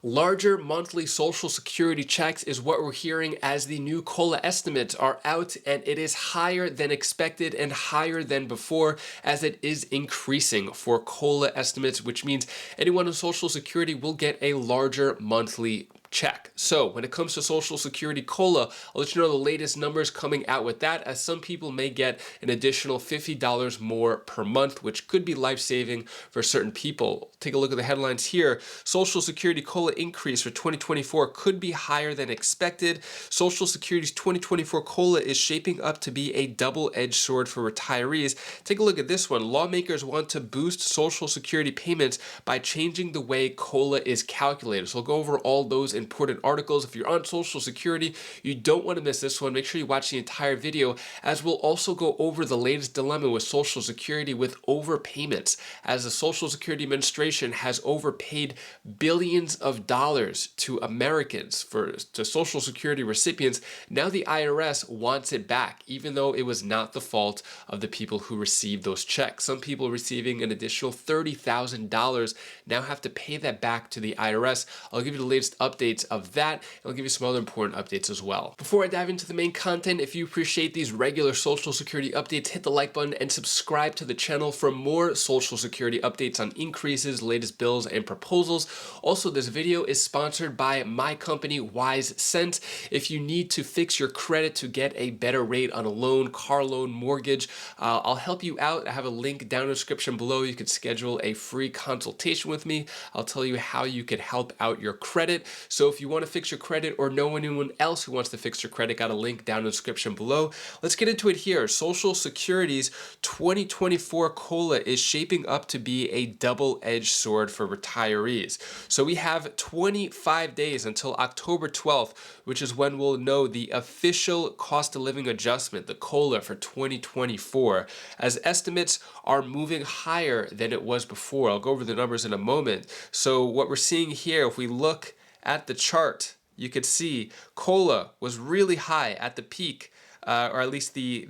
Larger monthly Social Security checks is what we're hearing as the new COLA estimates are out, and it is higher than expected and higher than before, as it is increasing for COLA estimates, which means anyone on Social Security will get a larger monthly check. So when it comes to Social Security COLA, I'll let you know the latest numbers coming out with that, as some people may get an additional $50 more per month, which could be life-saving for certain people. Take a look at the headlines here. Social Security COLA increase for 2024 could be higher than expected. Social Security's 2024 COLA is shaping up to be a double-edged sword for retirees. Take a look at this one. Lawmakers want to boost Social Security payments by changing the way COLA is calculated. So I'll go over all those important articles. If you're on Social Security, you don't want to miss this one. Make sure you watch the entire video, as we'll also go over the latest dilemma with Social Security with overpayments, as the Social Security Administration has overpaid billions of dollars to Americans to Social Security recipients. Now the IRS wants it back, even though it was not the fault of the people who received those checks. Some people receiving an additional $30,000 now have to pay that back to the IRS. I'll give you the latest updates of that, and I'll give you some other important updates as well. Before I dive into the main content, if you appreciate these regular Social Security updates, hit the like button and subscribe to the channel for more Social Security updates on increases, latest bills, and proposals. Also, this video is sponsored by my company, Wise Cent. If you need to fix your credit to get a better rate on a loan, car loan, mortgage, I'll help you out. I have a link down in the description below. You could schedule a free consultation with me. I'll tell you how you could help out your credit. So if you want to fix your credit or know anyone else who wants to fix your credit, got a link down in the description below. Let's get into it here. Social Security's 2024 COLA is shaping up to be a double-edged sword for retirees. So we have 25 days until October 12th, which is when we'll know the official cost of living adjustment, the COLA for 2024, as estimates are moving higher than it was before. I'll go over the numbers in a moment. So what we're seeing here, if we look at the chart, you could see COLA was really high at the peak, or at least the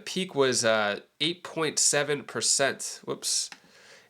peak was 8.7%. Whoops.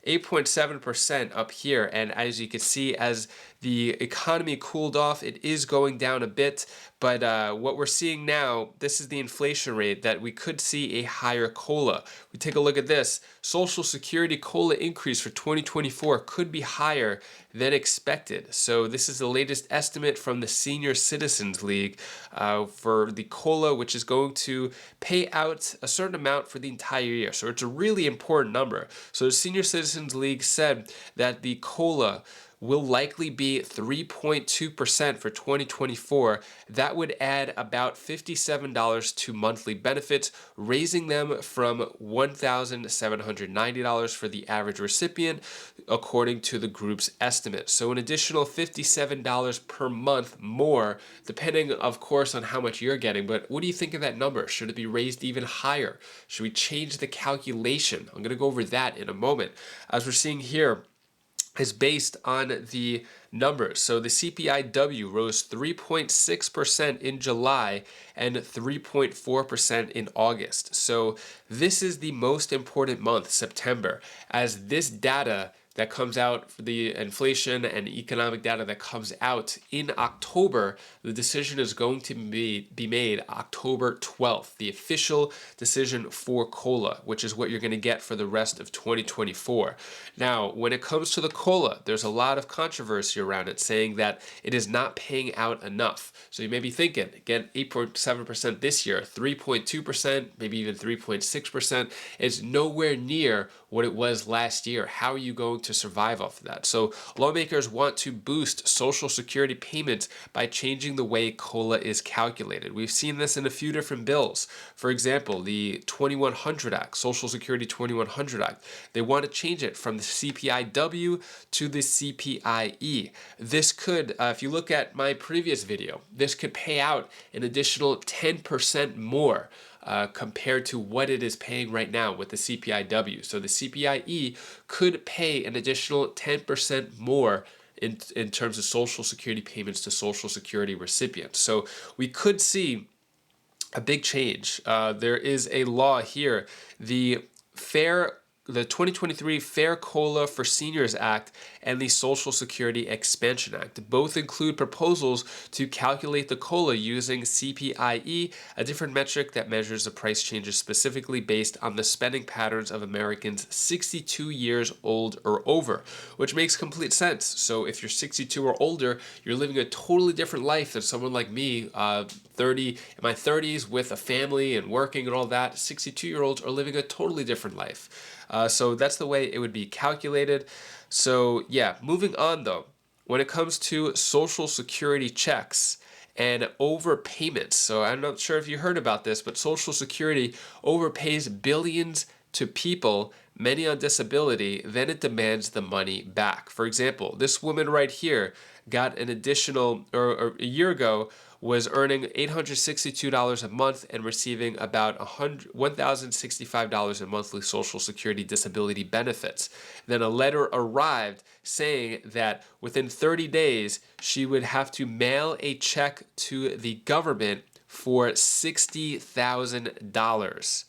8.7% up here, and as you can see, as the economy cooled off, it is going down a bit, but what we're seeing now, this is the inflation rate, that we could see a higher COLA. We take a look at this. Social Security COLA increase for 2024 could be higher than expected. So this is the latest estimate from the Senior Citizens League for the COLA, which is going to pay out a certain amount for the entire year. So it's a really important number. So the Senior Citizens League said that the COLA will likely be 3.2% for 2024. That would add about $57 to monthly benefits, raising them from $1,790 for the average recipient, according to the group's estimate. So an additional $57 per month more, depending, of course, on how much you're getting. But what do you think of that number? Should it be raised even higher? Should we change the calculation? I'm going to go over that in a moment. As we're seeing here, is based on the numbers. So the CPIW rose 3.6% in July and 3.4% in August. So this is the most important month, September, as this data that comes out for the inflation and economic data that comes out in October, the decision is going to be made October 12th, the official decision for COLA, which is what you're going to get for the rest of 2024. Now, when it comes to the COLA, there's a lot of controversy around it, saying that it is not paying out enough. So you may be thinking, again, 8.7% this year, 3.2%, maybe even 3.6%, is nowhere near what it was last year. How are you going to survive off of that? So lawmakers want to boost Social Security payments by changing the way COLA is calculated. We've seen this in a few different bills. For example, the 2100 Act, Social Security 2100 Act, they want to change it from the CPIW to the CPIE. This could, if you look at my previous video, this could pay out an additional 10% more compared to what it is paying right now with the CPIW. So the CPIE could pay an additional 10% more in terms of Social Security payments to Social Security recipients. So we could see a big change. There is a law here, the Fair the 2023 Fair COLA for Seniors Act and the Social Security Expansion Act. Both include proposals to calculate the COLA using CPIE, a different metric that measures the price changes specifically based on the spending patterns of Americans 62 years old or over, which makes complete sense. So if you're 62 or older, you're living a totally different life than someone like me, 30 in my 30s with a family and working and all that. 62-year-olds are living a totally different life. So that's the way it would be calculated. So yeah, moving on though, when it comes to Social Security checks and overpayments. So I'm not sure if you heard about this, but Social Security overpays billions to people, many on disability, then it demands the money back. For example, this woman right here got an additional, or a year ago, was earning $862 a month and receiving about $1,065 in monthly Social Security disability benefits. Then a letter arrived saying that within 30 days, she would have to mail a check to the government for $60,000,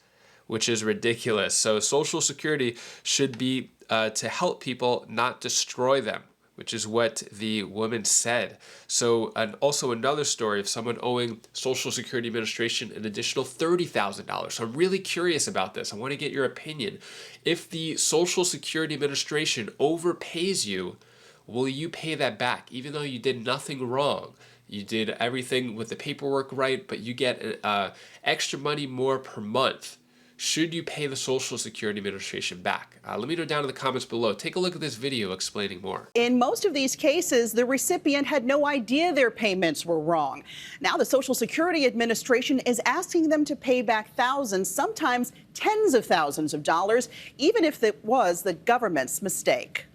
which is ridiculous. So Social Security should be to help people, not destroy them, which is what the woman said. So, and also another story of someone owing Social Security Administration an additional $30,000. So I'm really curious about this. I want to get your opinion. If the Social Security Administration overpays you, will you pay that back, even though you did nothing wrong? You did everything with the paperwork right, but you get extra money more per month. Should you pay the Social Security Administration back? Let me know down in the comments below. Take a look at this video explaining more. In most of these cases, the recipient had no idea their payments were wrong. Now the Social Security Administration is asking them to pay back thousands, sometimes tens of thousands of dollars, even if it was the government's mistake.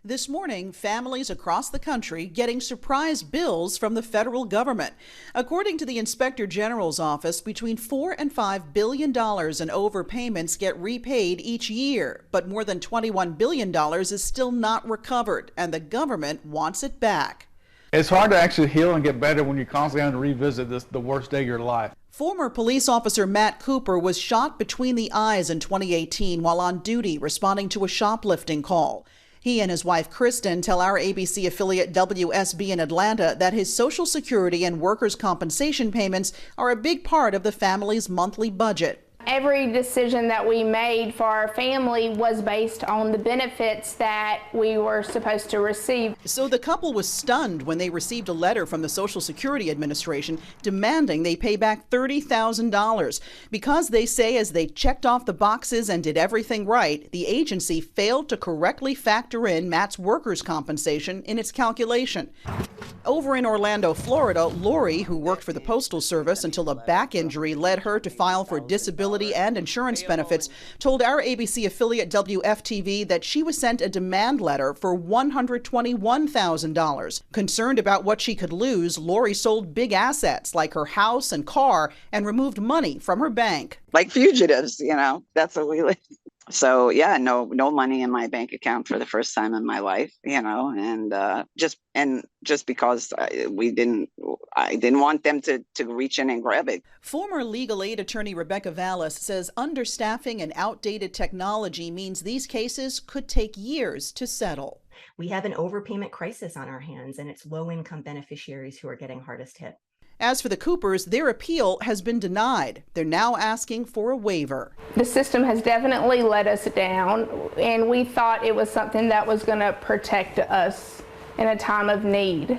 This morning, families across the country getting surprise bills from the federal government. According to the Inspector General's office, between $4 and $5 billion in overpayments get repaid each year, but more than $21 billion is still not recovered, and the government wants it back. It's hard to actually heal and get better when you're constantly having to revisit the worst day of your life. Former police officer Matt Cooper was shot between the eyes in 2018 while on duty responding to a shoplifting call. He and his wife, Kristen, tell our ABC affiliate WSB in Atlanta that his Social Security and workers' compensation payments are a big part of the family's monthly budget. Every decision that we made for our family was based on the benefits that we were supposed to receive. So the couple was stunned when they received a letter from the Social Security Administration demanding they pay back $30,000 because they say as they checked off the boxes and did everything right, the agency failed to correctly factor in Matt's workers' compensation in its calculation. Over in Orlando, Florida, Lori, who worked for the Postal Service until a back injury led her to file for disability and insurance benefits, told our ABC affiliate WFTV that she was sent a demand letter for $121,000. Concerned about what she could lose, Lori sold big assets like her house and car and removed money from her bank. Like fugitives, that's what we live. So yeah, no money in my bank account for the first time in my life, and just because I didn't want them to reach in and grab it. Former legal aid attorney Rebecca Vallis says understaffing and outdated technology means these cases could take years to settle. We have an overpayment crisis on our hands, and it's low-income beneficiaries who are getting hardest hit. As for the Coopers, their appeal has been denied. They're now asking for a waiver. The system has definitely let us down, and we thought it was something that was going to protect us in a time of need.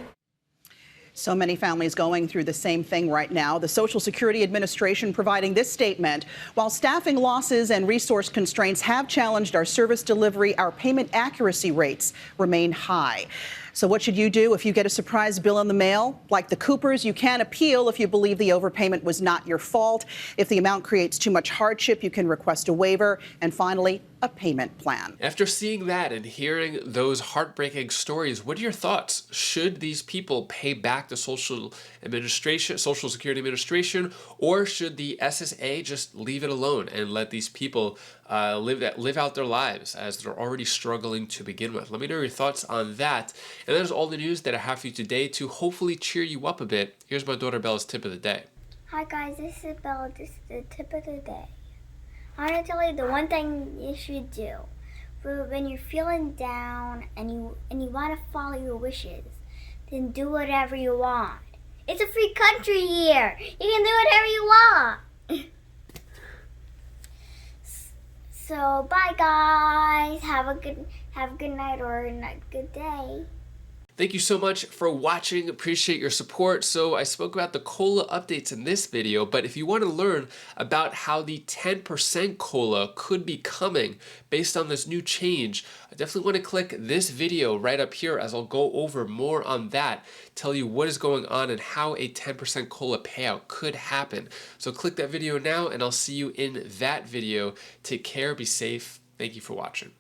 So many families going through the same thing right now. The Social Security Administration providing this statement. While staffing losses and resource constraints have challenged our service delivery, our payment accuracy rates remain high. So what should you do if you get a surprise bill in the mail? Like the Coopers, you can appeal if you believe the overpayment was not your fault. If the amount creates too much hardship, you can request a waiver. And finally, a payment plan. After seeing that and hearing those heartbreaking stories, what are your thoughts? Should these people pay back the Social Security Administration, or should the SSA just leave it alone and let these people live out their lives as they're already struggling to begin with? Let me know your thoughts on that. And that is all the news that I have for you today to hopefully cheer you up a bit. Here's my daughter Bella's tip of the day. Hi guys, this is Bella. This is the tip of the day. I want to tell you the one thing you should do for when you're feeling down and you want to follow your wishes, then do whatever you want. It's a free country here. You can do whatever you want. So bye guys. Have a good night or a good day. Thank you so much for watching. Appreciate your support. So I spoke about the COLA updates in this video, but if you want to learn about how the 10% COLA could be coming based on this new change, I definitely want to click this video right up here as I'll go over more on that, tell you what is going on and how a 10% COLA payout could happen. So click that video now and I'll see you in that video. Take care, be safe. Thank you for watching.